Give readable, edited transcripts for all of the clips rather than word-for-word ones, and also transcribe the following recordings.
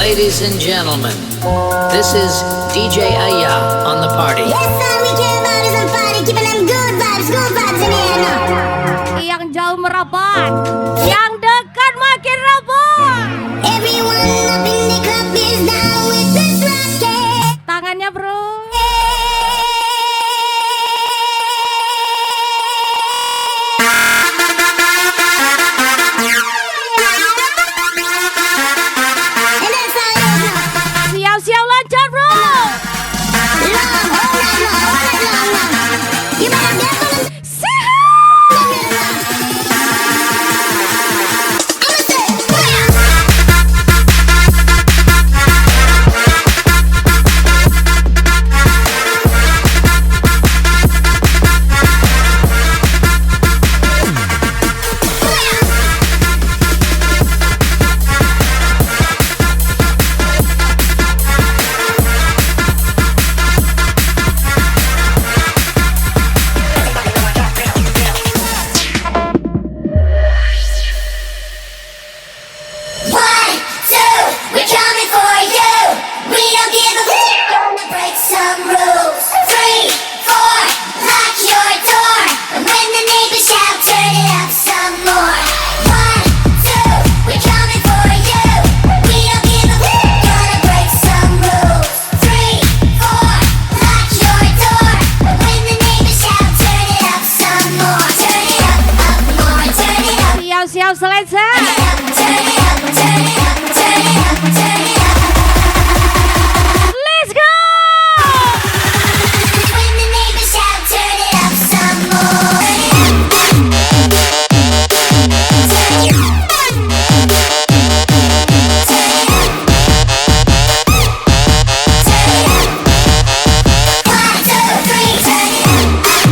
Ladies and gentlemen, this is DJ Aya on the party. Yes, all we care about is on party, keeping them good vibes in here now. Yang jauh merapat, yang dekat makin rapat. Everyone up in the club is down with this rocket. Tangannya bro. And that's how it is now. Siap-siap lancar bro. Long, all night long. You better dance on them. I'ma say, fire. One, two, we're coming for you. We don't give a fuck. Gonna break some rules. 3, 4, lock your door. And when the neighbors shout, turn it up some more. 1, 2, we're coming for you. We don't give a fuck. Gonna break some rules. 3, 4, lock your door. And when the neighbors shout, turn it up some more. Turn it up more. Turn it up. Siap-siap selesai. Let's go. When the neighbors shout, turn it up some more. One, two, three, turn it up.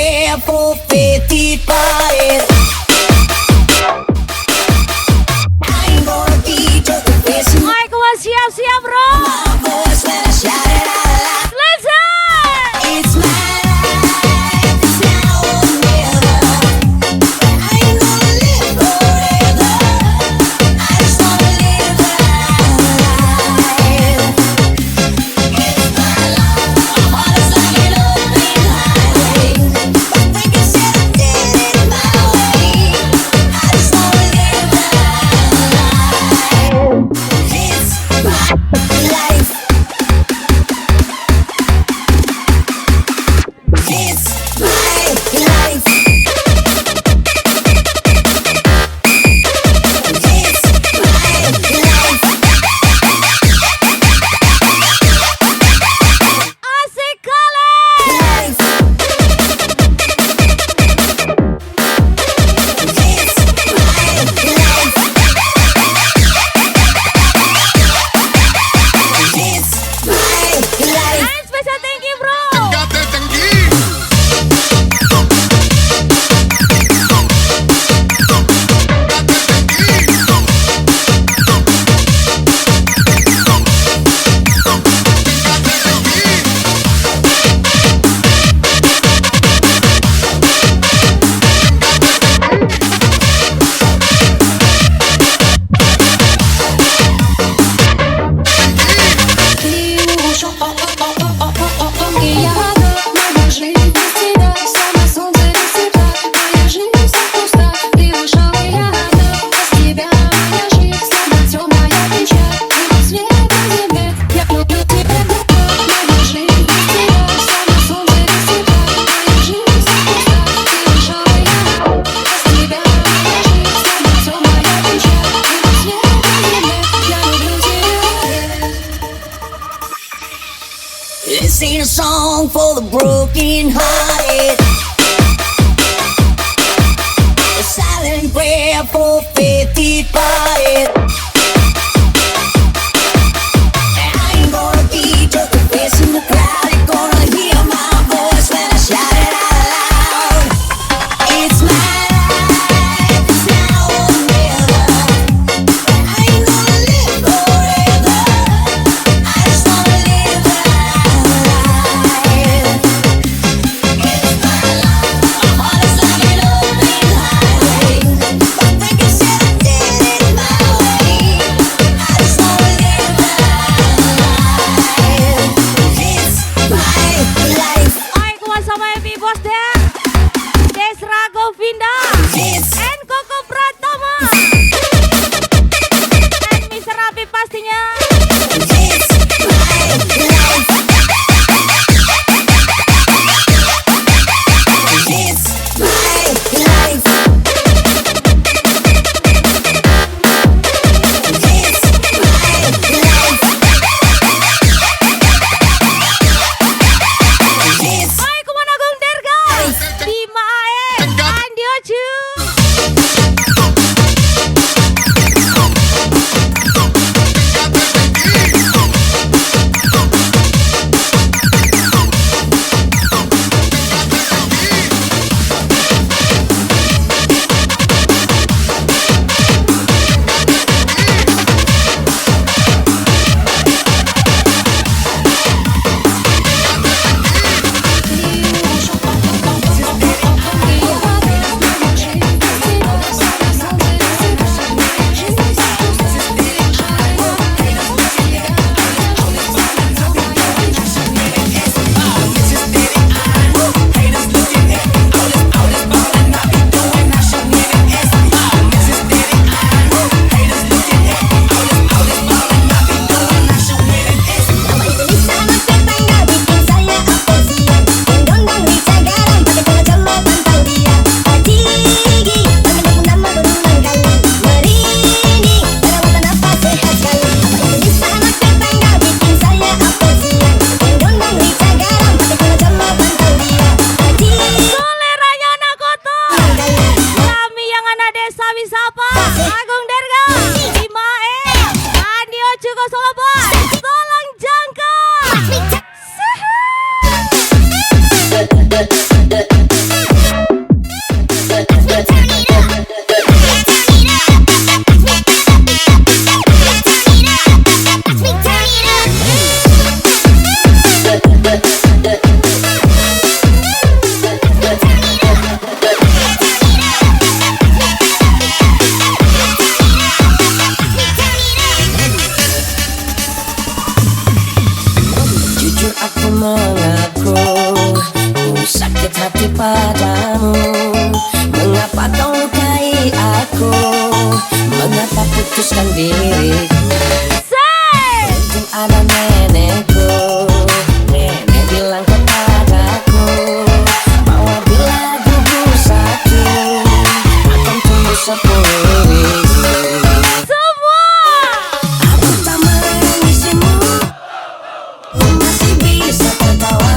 prayer for faith divided. I ain't gonna be just a face in Ay, kau siap-siap, bro. my voice when I shout it out loud. Let's go. It's my life, it's now or never. I ain't gonna live forever. I just wanna live my life. It's my life, my heart is like an open highway. My thinking said I did it my way. I just wanna live my life. It's my life. It's my life. It's my Asik kali. life. It's my life. It's my life. And special thank you, bro. Моя жизнь без тебя, словно солнце без тебя. Моя жизнь вся пуста, ты ушел и я одна. Без тебя моя жизнь, словно темная печаль. И вот свет на земле, я люблю тебя. Моя жизнь без тебя, словно солнце без тебя. Моя жизнь вся пуста, ты ушел и я одна. Без тебя моя жизнь, словно темная печаль. И вот свет на земле, я люблю тебя. This ain't a song for the broken hearted. A silent prayer for faith divided. I ain't gonna be just a face in the crowd. You're gonna hear my voice when I shout it out loud. It's my life, it's now or never. I ain't gonna live forever. I just wanna live my life. It's my life, my heart is like an open highway. My thinking said I did it my way. Jujur aku mengaku, ku sakit hati padamu. Mengapa kau lukai aku? Mengapa putuskan diriku? Untung ada nenekku. Nenek bilang kepadaku bahwa bila gugur satu akan tumbuh 10.000. Aku tak menangisimu, ku masih bisa tertawa.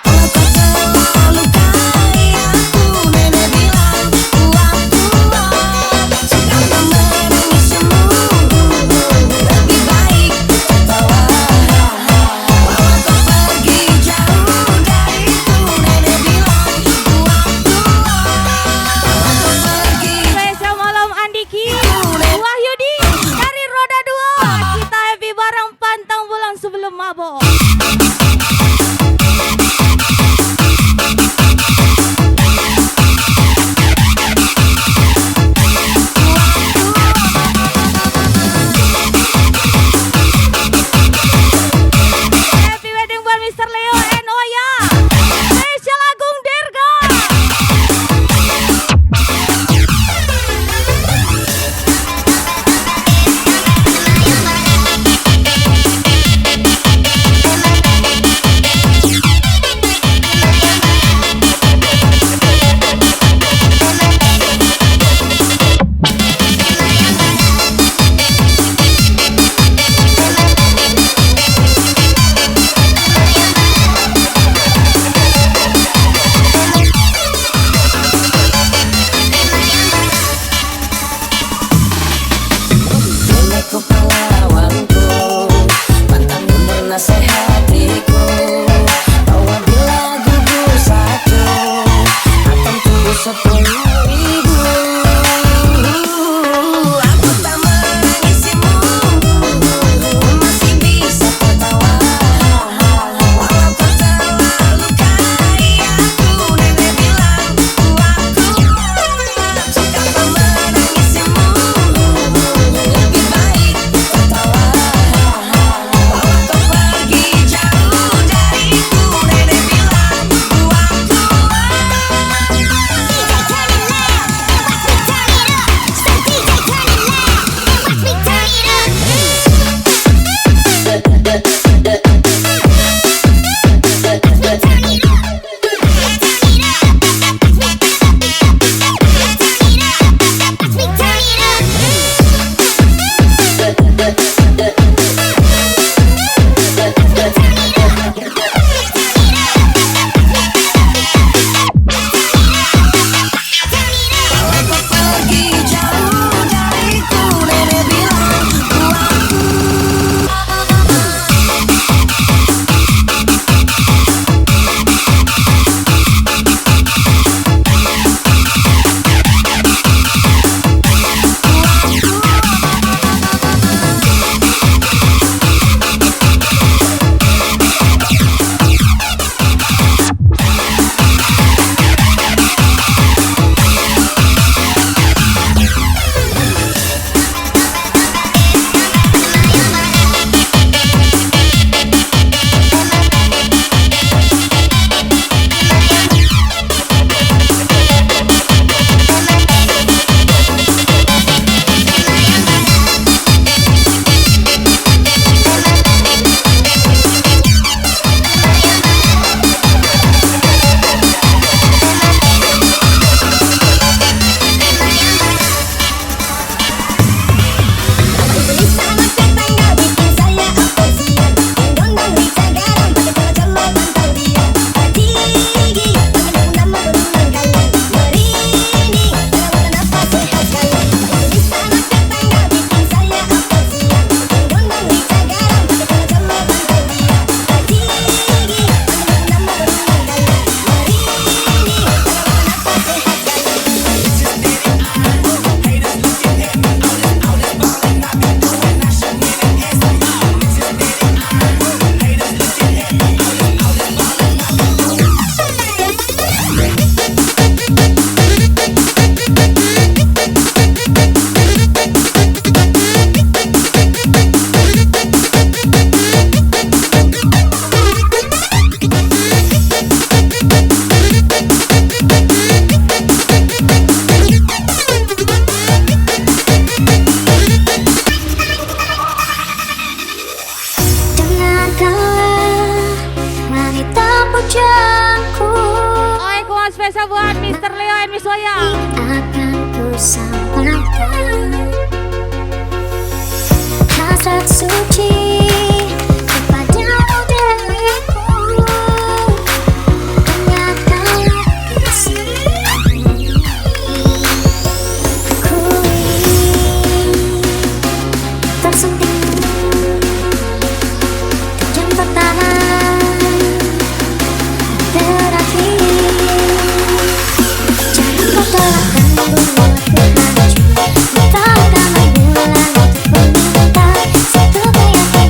Kalau kau telah lukai aku, nenek bilang kuat kuat. Jika kau menangisimu, lebih baik panjangku Oi, kuat spesial buat Mr. Leo and Miss Waya. akan ku sampaikan hasrat suci kepadamu diriku. Tanyakanlah kasih ku ingin tersentuh jam pertahanan terakhir. Jangan kau tolakkan buatku hancur, mintakan rembulan untuk meminta satu keyakinan.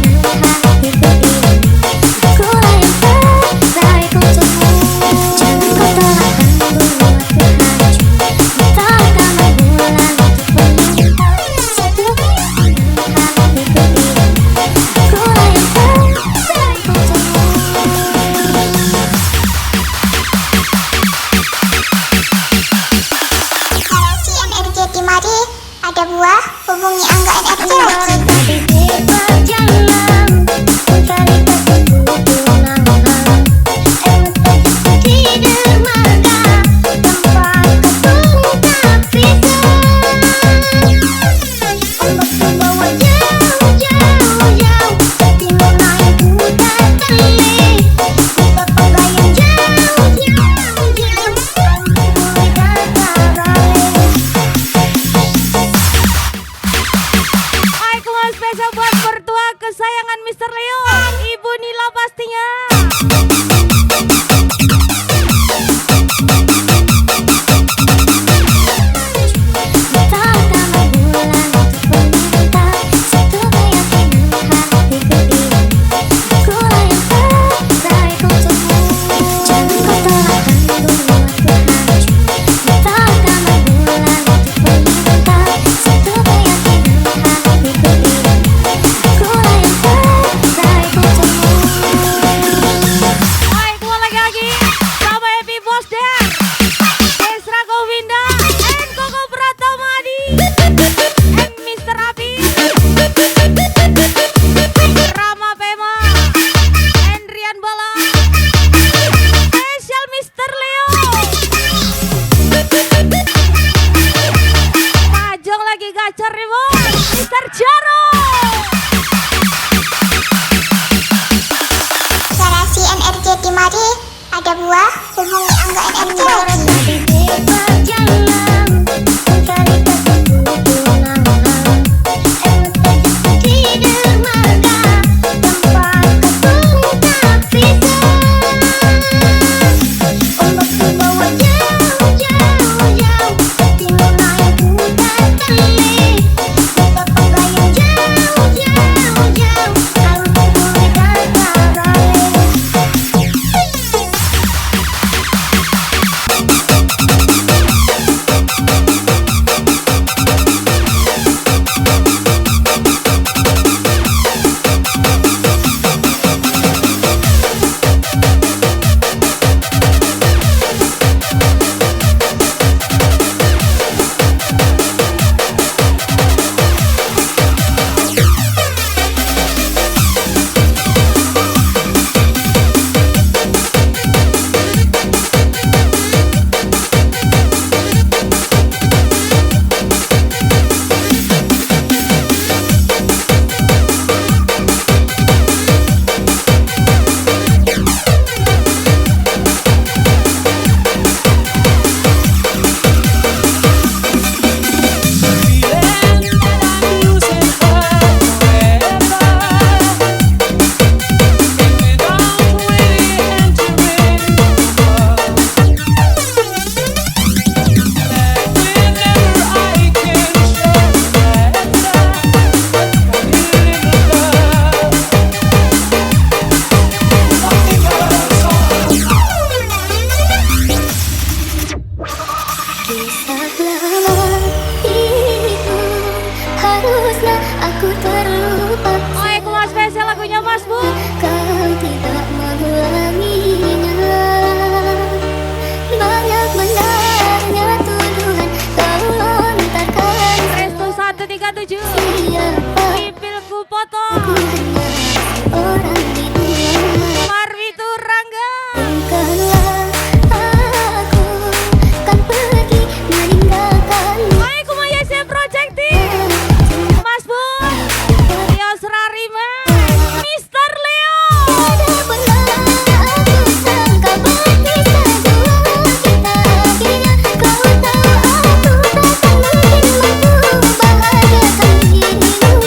Mister Leo. Tiada pernah aku sangka berpisah dua kita akhirnya. Kau tahu aku takkan mungkin mampu bahagiakan dirimu. Mengapa sayang sampai hati kau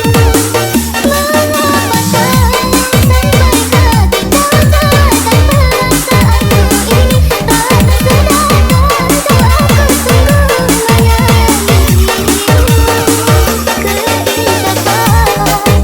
tawarkan perasaanku ini. Tak tersadarkan kau aku sungguh menyayangi dirimu. Keindahan takkan bersembunyi dalam jiwa karena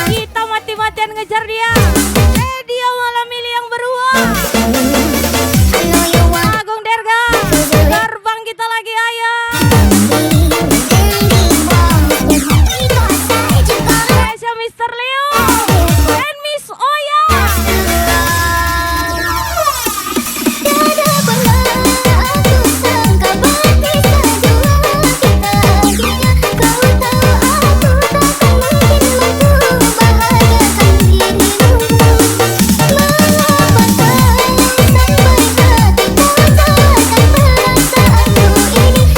Kita mati-matian ngejar dia. Dia malah milih yang beruang. Agung Derga, terbang kita lagi ayah. Spesial Mister Leo dan Miss Oya. tiada pernah aku sangka berpisah dua kita akhirnya. Kau tahu aku takkan mungkin mampu bahagiakan dirimu. Mengapa sayang sampai hati kau tawarkan perasaanku ini.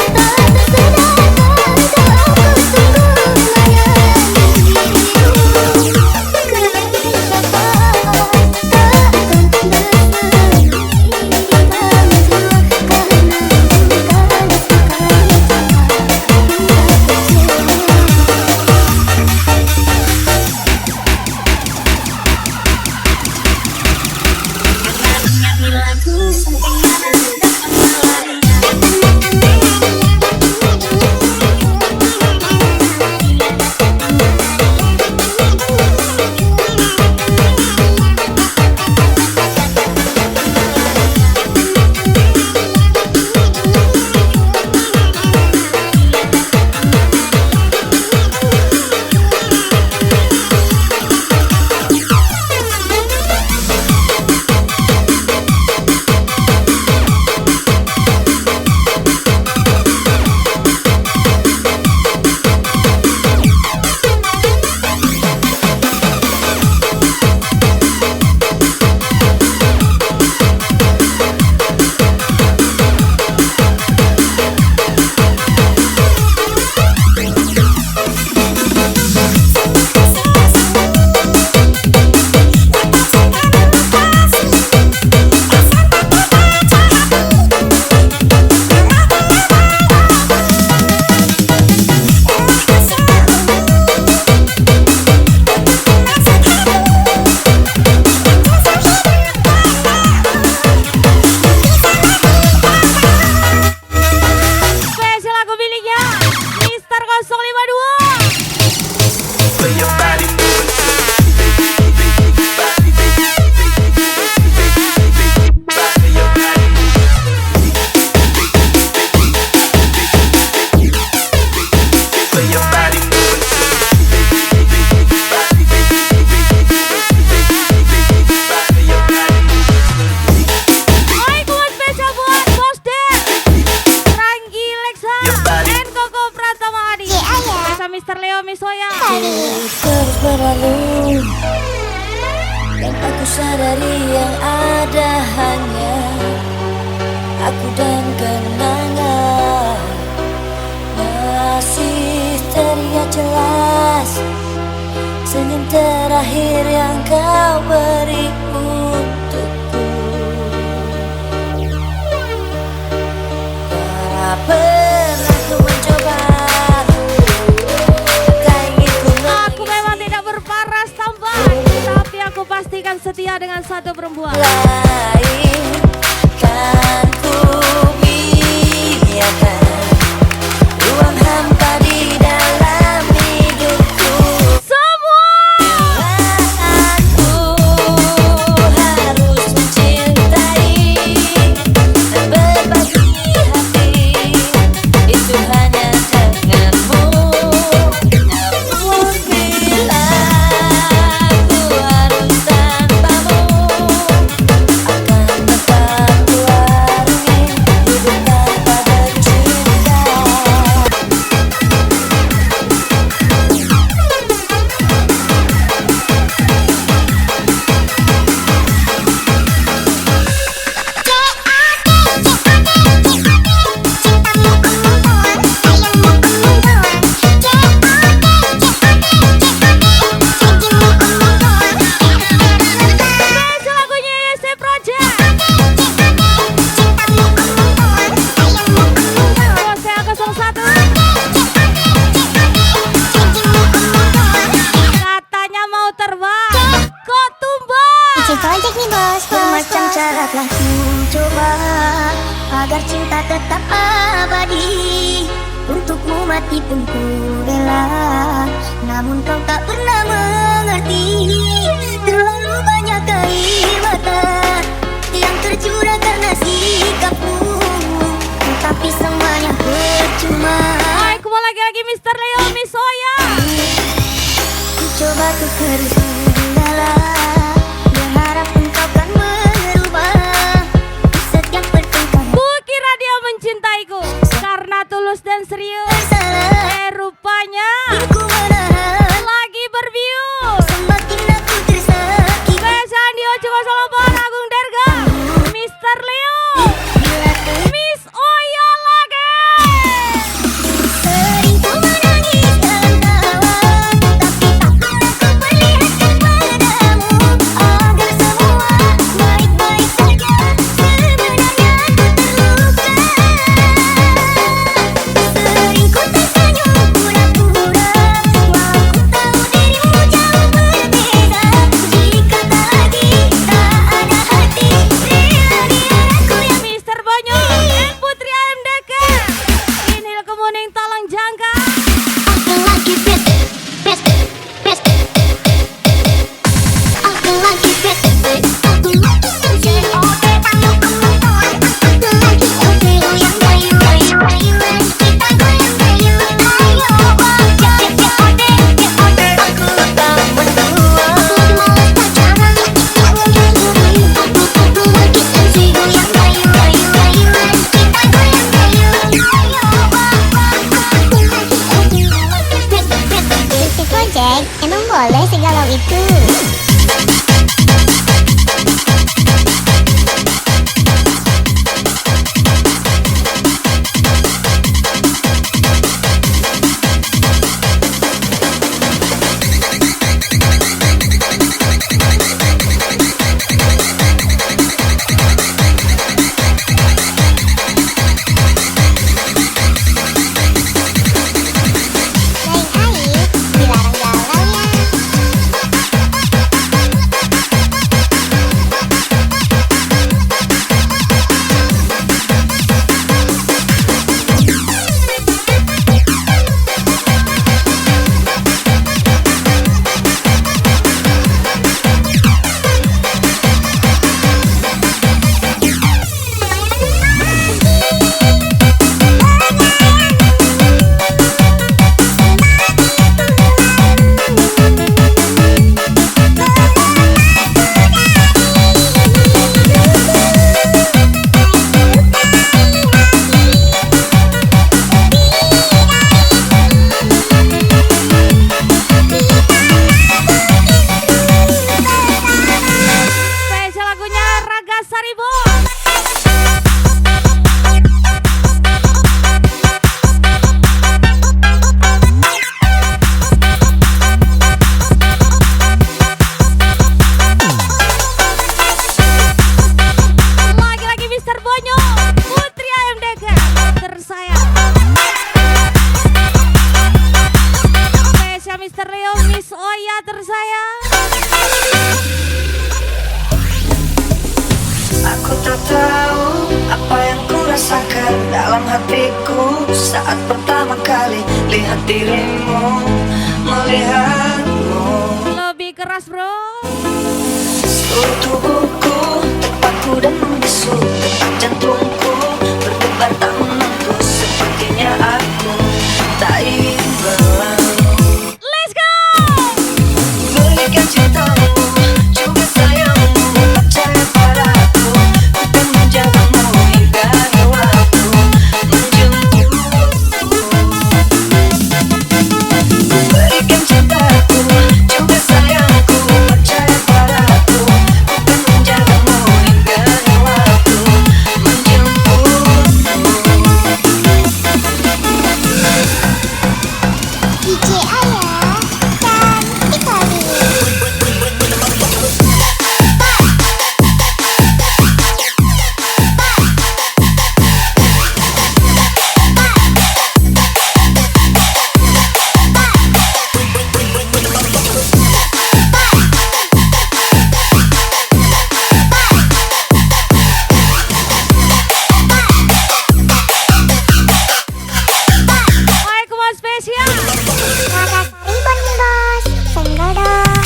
Tak tersadarkan kau aku sungguh menyayangi dirimu. Keindahan takkan bersembunyi dalam jiwa karena bukan Spesial lagu miliknya Mister 052. Hai, buat spesial buat Bos Der, Ranggi Lexa, dan Koko Pratama Adi. Spesial Mister Leo Miss Oya. Terus berlalu dan aku sadari yang ada hanya aku dan kenangan. jelas senyum terakhir yang kau beri untukku. Tak pernah ku mencoba, tak ingin ku Aku memang tidak berparas tampan, tapi aku pastikan setia dengan satu perempuan. lain. Kan ku biarkan ruang hampa di dalam hidupku. Aku harus mencintai dan berbagi hati, itu hanya denganmu. Namun bila aku harus tanpamu, akan tetap ku arungi hidup tanpa bercinta. Spesial lagunya YC Project. Saya 01. Katanya mau terbang, kok tumbang? Project nih bos, bermacam cara telah ku coba agar cinta tetap abadi. Untukmu mati pun ku rela, namun kau tak pernah mengerti. Terlalu banyak air mata yang tercurah karena sikapmu, tapi semuanya percuma. Hai, kembali lagi Mr. Leo, Miss Oya. Ku coba ku kendala, berharap engkau kan merubah setiap pertengkaran. Kukira dia mencintaiku karena tulus dan serius. Rupanya Ku menahan, lagi berbius. semakin aku tersakiti. Spesial Dio Cuma Solopon Agung Derga, Mr. Leo, Bila Miss Oya lagi. sering ku menangis dalam tawa, tapi tak pernah ku perlihatkan padamu agar semua baik-baik saja. Sebenarnya aku terluka. Sering ku tersenyum pura-pura, walau ku tahu dirimu jauh berbeda. Jika tak lagi tak ada hati, rela biar aku yang Mr. Bonyo dan Putri AMDK. Inhil Kemuning Talang Jangka. aku lagi bete, bete, bete. Aku lagi bete, aku lagi sedih. Oke, kamu kementuan. Aku lagi oke, goyang bayu, bayu, bayu, kita goyang bayu. Ayo, oke, oke, oke. Aku tak mendua. Aku malas pacaran, jangan ganggu. Aku lagi sedih, goyang bayu, bayu, bayu, kita goyang bayu. Ayo, aku lagi oke. Bete, Project, emang boleh segalau itu? Lain kali dilarang galaunya. tersayang. Aku tak tahu apa yang ku rasakan dalam hatiku saat pertama kali lihat dirimu, melihatmu. Lebih keras bro. Seluruh tubuhku terpaku dan membisu, detak jantungku berdebar tak menentu. Sepertinya aku tak ingin berlalu. Let's go. Berikan cintamu juga sayangmu, percaya padaku, ku akan menjagamu hingga waktu menjemputmu. Berikan cintaku juga sayangku, percaya padaku, ku akan menjagamu hingga waktu menjemputmu. DJ Ayah cantik kali. Waalaikumsalam spesial. Ribbon bos, senggol dong.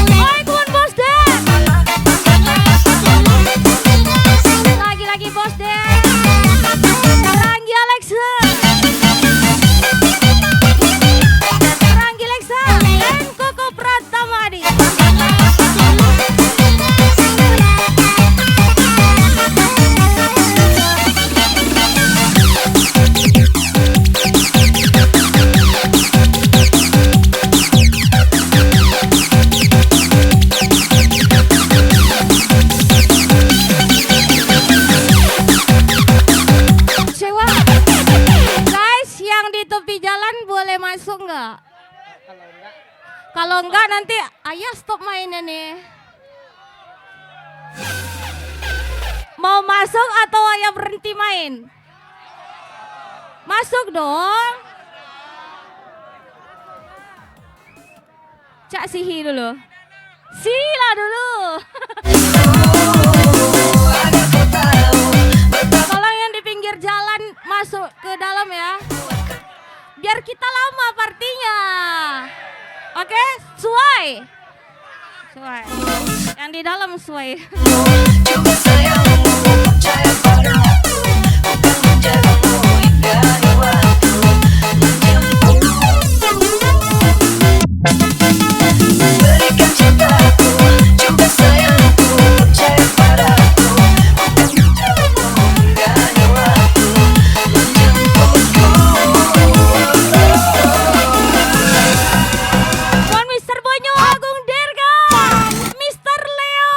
Waalaikumsalam bos deh. Lagi-lagi bos deh. Ranggi Alexa. Ranggi Alexa dan Koko Pratamadi. Sewa. Guys, yang di tepi jalan boleh masuk nggak? Kalau enggak nanti ayah stop mainnya nih. Mau masuk atau ayah berhenti main? Masuk dong. Cak Sihi dulu. Sila dulu. Tolong yang di pinggir jalan masuk ke dalam ya. Biar kita lama partinya. Oke, suai. Suai. Yang di dalam suai. Juga sayangmu, percaya padaku, ku akan menjagamu hingga waktu menjemputmu. Berikan cintaku juga sayangku, percaya padaku, ku akan menjagamu hingga waktu menjemputku. Tuan Mr. Bonyo Agung Derga, Mr. Leo.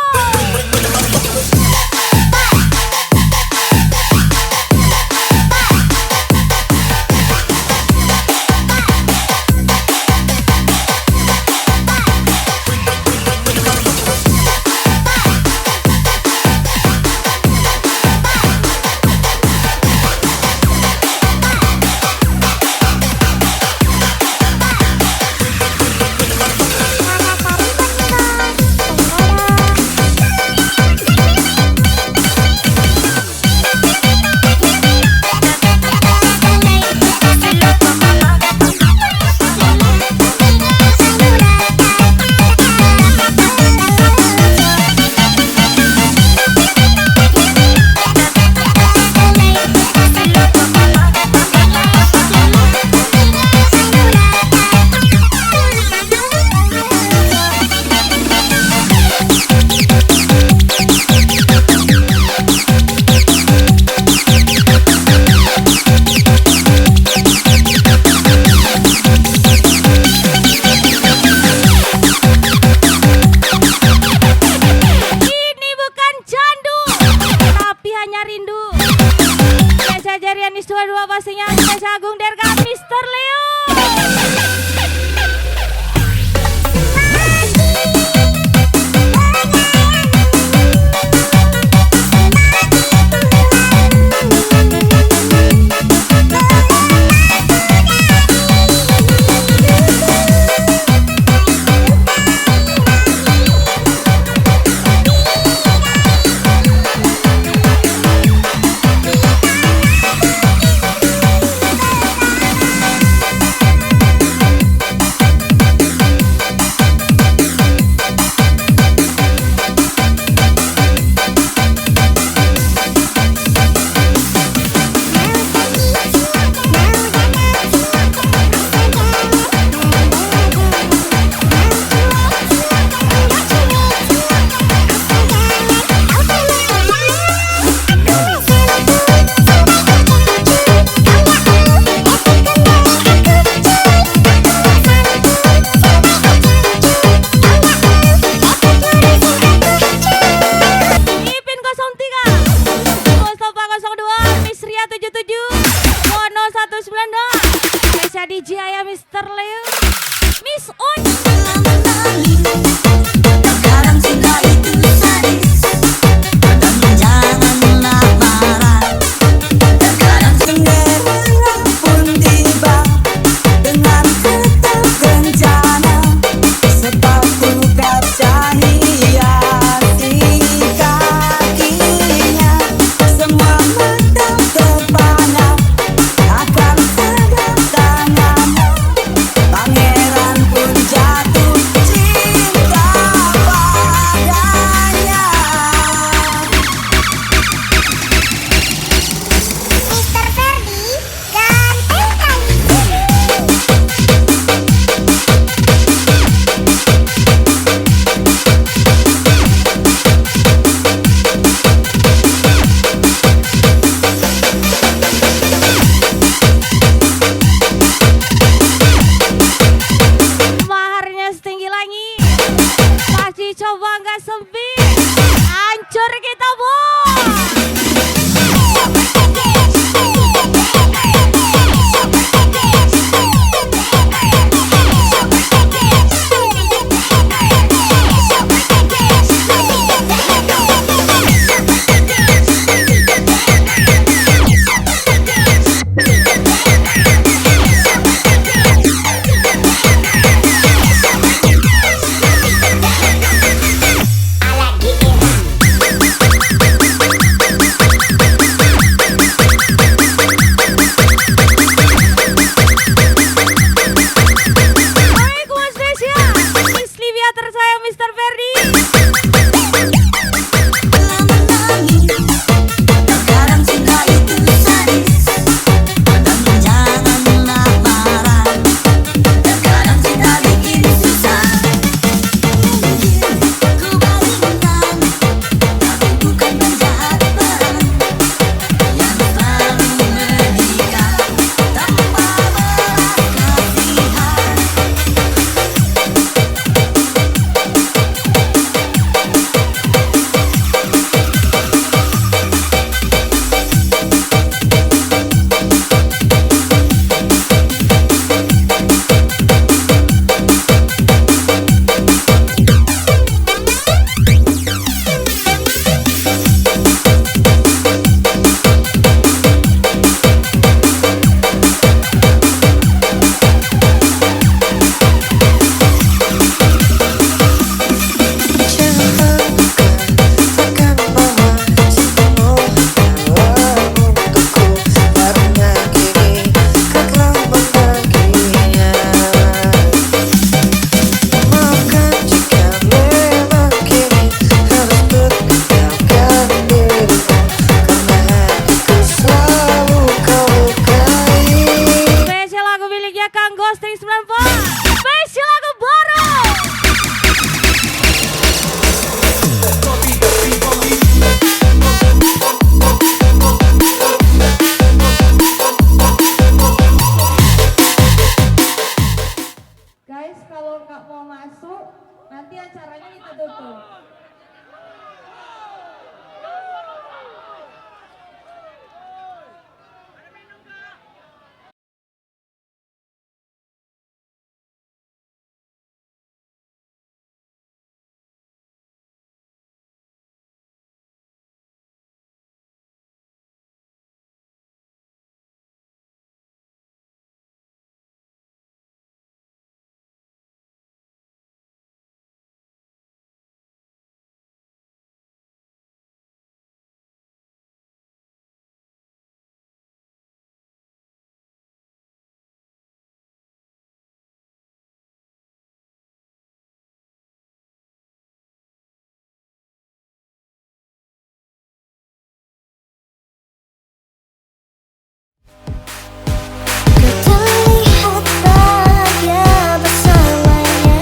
Terlihat bahagia bersamanya,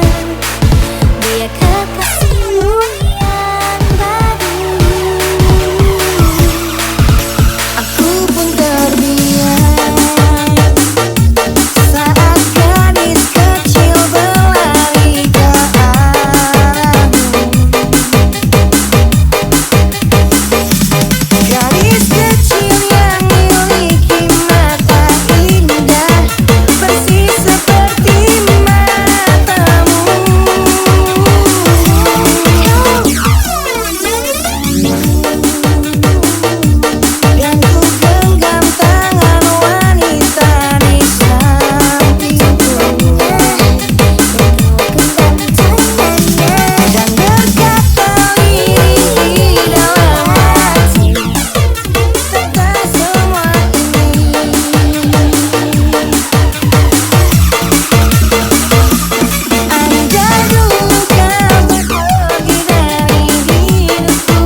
dia kekasihmu yang baru. Aku pun terbiar saat gadis kecil berlari ke arahmu. Gadis kecil yang memiliki mata indah, bersih seperti matamu. Dan ku genggam tangan wanita di sampingku, dan berkata lirih dalam hati tentang semua ini. Andai dulu kau pergi dari hidupku,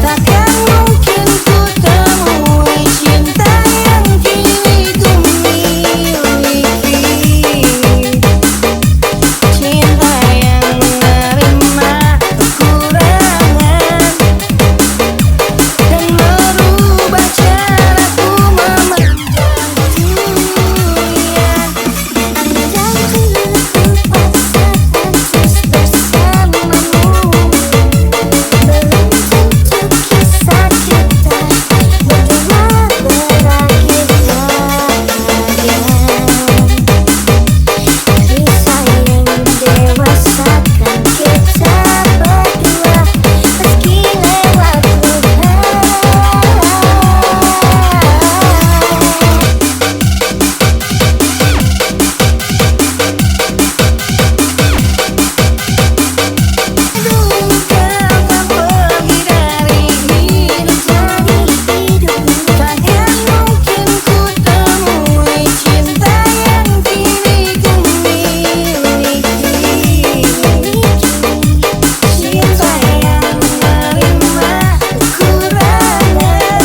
takkan mungkin ku temui cinta yang kini ku miliki. Cinta yang menerima kekurangan dan merubah caraku memandang dunia. Andai dulu ku paksakan terus bersamamu, belum tentu kisah kita berdua berakhir bahagia. Kisah yang mendewasakan kita berdua meski lewat luka. Dulu kau pergi dari hidupku, takkan mungkin ku temui cinta yang kini ku miliki. Cinta yang menerima kekurangan,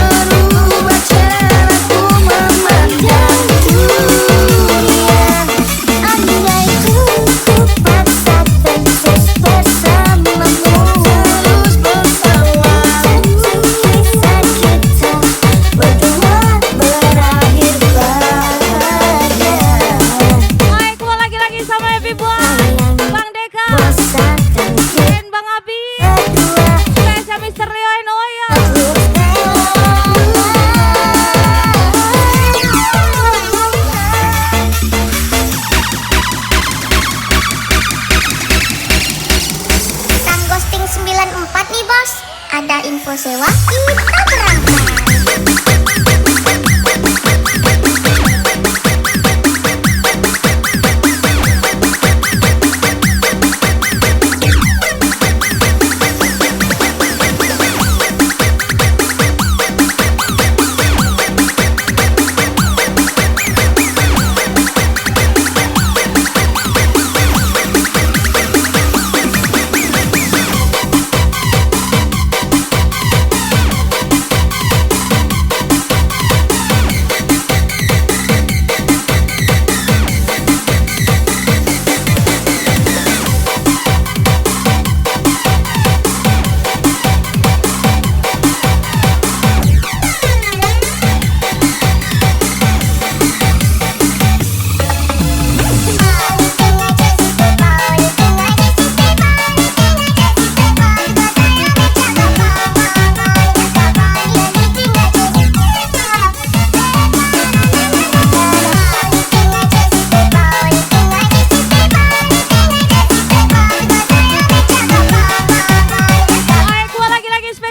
merubah caraku memandang dunia. Andai dulu ku paksakan terus bersamamu, tentu kisah kita berdua berakhir bahagia. Hai, kembali lagi sama Happy Boy, Bang Deka, Bosakan kita dan Bang Abi, berdua. saya Mr. Leo and Oya. Pesan ghosting 94 nih bos, ada info sewa, kita berangkat.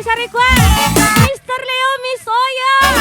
special request Mr. Leo Misoya.